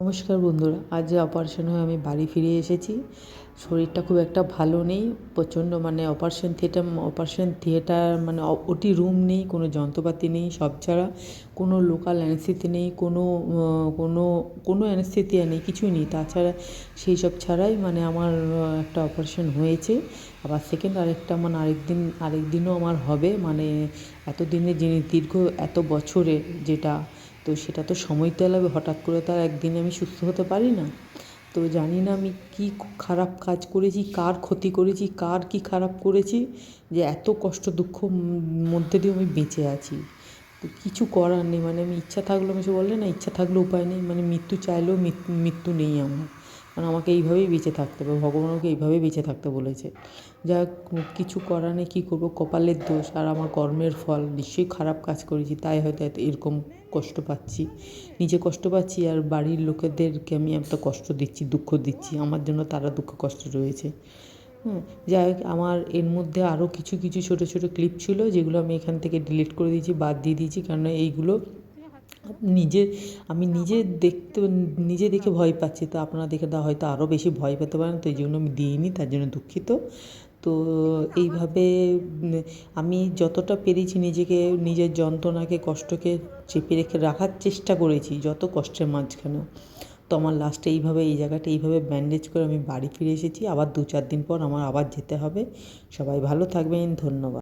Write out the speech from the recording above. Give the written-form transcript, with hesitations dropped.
নমস্কার বন্ধুরা, আজ যে অপারেশন হয়ে আমি বাড়ি ফিরে এসেছি। শরীরটা খুব একটা ভালো নেই, প্রচণ্ড অপারেশন থিয়েটার মানে ওটি রুম নেই, কোনো যন্ত্রপাতি নেই, সব ছাড়া কোনো লোকাল অ্যানেস্থেসি নেই, কোনো কোনো অ্যানেস্থেসিয়া নেই, কিছুই নেই। তাছাড়া সেই সব ছাড়াই মানে আমার একটা অপারেশন হয়েছে। আবার সেকেন্ড আরেকটা মানে আরেকদিনও আমার হবে, মানে এতদিনে যিনি দীর্ঘ এত বছরে যেটা, তো সেটা তো সময় তো লাগবে। হঠাৎ করে তো আর একদিনে আমি সুস্থ হতে পারি না। তো জানি না আমি কী খারাপ কাজ করেছি, কার ক্ষতি করেছি, কার কী খারাপ করেছি যে এত কষ্ট দুঃখ মধ্যে দিয়ে আমি বেঁচে আছি। তো কিছু করার নেই, মানে আমি ইচ্ছা থাকলেও, আমি বললে না, ইচ্ছা থাকলেও উপায় নেই, মানে মৃত্যু চাইলেও মৃত্যু নেই আমার। কারণ আমাকে এইভাবেই বেঁচে থাকতে হবে, ভগবান আমাকে এইভাবেই বেঁচে থাকতে বলেছে। যা কিছু করার নেই, কী করবো, কপালের দোষ আর আমার কর্মের ফল। নিশ্চয়ই খারাপ কাজ করেছি, তাই হয়তো এরকম কষ্ট পাচ্ছি, নিজে কষ্ট পাচ্ছি, আর বাড়ির লোকেদেরকে আমি একটা কষ্ট দিচ্ছি, দুঃখ দিচ্ছি। আমার জন্য তারা দুঃখ কষ্ট রয়েছে। যাই হোক, আমার এর মধ্যে আরও কিছু কিছু ছোটো ছোটো ক্লিপ ছিল, যেগুলো আমি এখান থেকে ডিলিট করে দিয়েছি, বাদ দিয়ে দিয়েছি। কারণ এইগুলো নিজে আমি নিজে দেখে ভয় পাচ্ছি, তো আপনারা দেখে হয়তো আরও বেশি ভয় পেতে পারেন, তো এই জন্য আমি দিইনি, তার জন্য দুঃখিত। তো এইভাবে আমি যতটা পেরেছি নিজেকে, নিজের যন্ত্রণাকে, কষ্টকে চেপে রেখে রাখার চেষ্টা করেছি, যত কষ্টের মাঝখানেও। তো আমার লাস্টে এই জায়গাটা এইভাবে ব্যান্ডেজ করে আমি বাড়ি ফিরে এসেছি। আবার 2-4 দিন পর আমার আবার যেতে হবে। সবাই ভালো থাকবেন, ধন্যবাদ।